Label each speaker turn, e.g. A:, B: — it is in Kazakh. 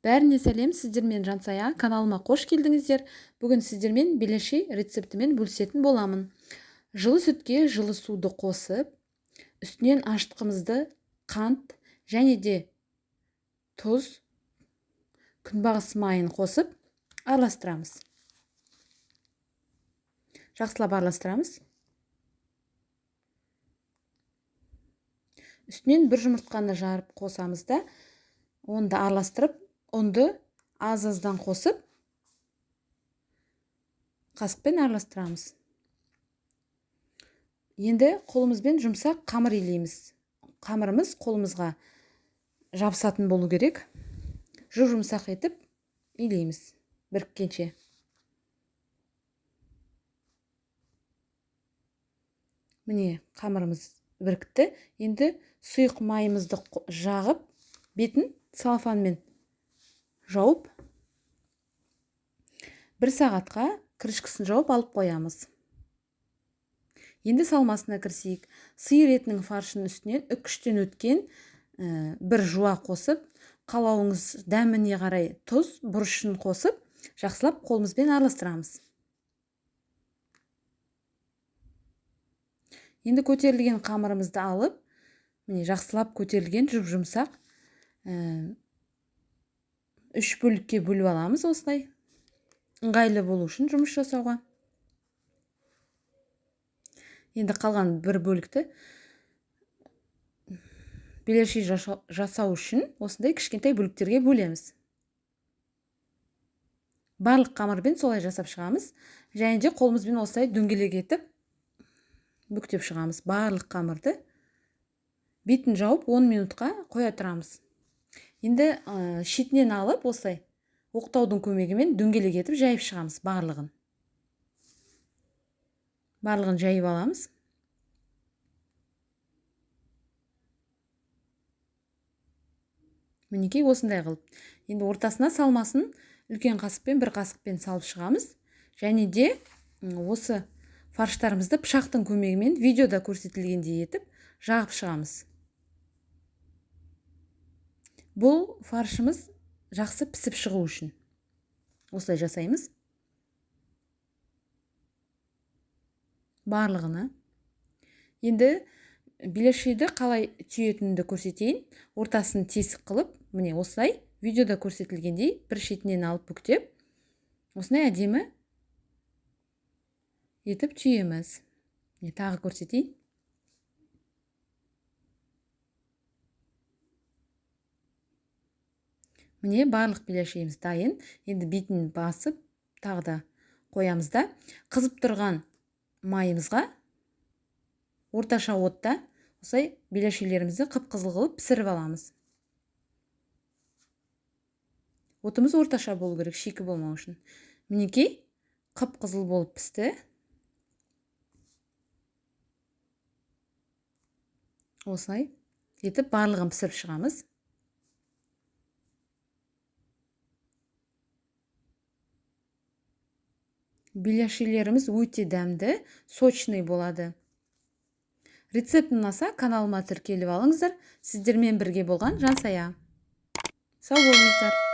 A: Бәріне сәлем, сіздермен Жансая каналыма қош келдіңіздер. Бүгін сіздермен беляши рецептімен бөлісетін боламын. Жылы сүтке жылы суды қосып, үстінен ашытқымызды қант және де тұз, күнбағыс майын қосып араластырамыз. Жақсылап араластырамыз. Үстінен бір жұмыртқаны жарып қосамыз да, оны да араластырып, ұнды аз-аздан қосып, қасықпен араластырамыз. Енді қолымызбен жұмсақ қамыр илейміз. Қамырымыз қолымызға жабысатын болу керек. Жұмсақ етіп илейміз біріккенше. Міне қамырымыз бірікті. Енді сұйық майымызды жағып, бетін салфанмен жауып, 1 сағатқа крышкасын жауып алып қоямыз. Енді салмасына кірісейік. Сиыр етінің фаршының үстінен үккіштен өткен бір жуа қосып, қалауыңыз дәміне қарай тұз, бұрышын қосып, жақсылап қолымызбен араластырамыз. Енді көтерілген қамырымызды алып, міне жақсылап көтерілген жұмсақ 3 бөлікке бөліп аламыз осылай. Ыңғайлы болу үшін жұмыс жасауға. Енді қалған бір бөлікті беляши жасау үшін осындай кішкентай бөліктерге бөлеміз. Барлық қамырбен солай жасап шығамыз. Және де қолымызбен осылай дөңгелек етіп бүктеп шығамыз. Барлық қамырды бетін жауып 10 минутқа қоя тұрамыз. Енді шетінен алып осылай оқтаудың көмегімен дөңгелек етіп жайып шығамыз барлығын. Барлығын жайып аламыз. Мінекей осындай қылып. Енді ортасына салмасын үлкен қасықпен бір қасықпен салып шығамыз. Және де осы фарштарымызды пышақтың көмегімен видеода көрсетілгендей етіп жағып шығамыз. Бұл фаршымыз жақсы пісіп шығу үшін осылай жасаймыз. Барлығына. Енді беляшиді қалай түйетінді көрсетейін. Ортасын тесік қылып, міне осылай видеода көрсетілгендей бір шетінен алып бүктеп, осындай әдемі етіп түйеміз. Тағы көрсетейін. Міне барлық беляшиіміз дайын. Енді бетін басып, тағы да қоямыз да, қызып тұрған майымызға орташа отта осылай беляшилерімізді қып-қызыл қылып пісіріп аламыз. Отымыз орташа болу керек, шикі болмау үшін. Мінекей қып-қызыл болып пісті. Осылай етіп барлығын пісіріп шығамыз. Беляшилеріміз өте дәмді, сочный болады. Рецепт ұнаса, каналыма тіркеліп алыңыздар. Сіздермен бірге болған Жансая. Сау болыңыздар.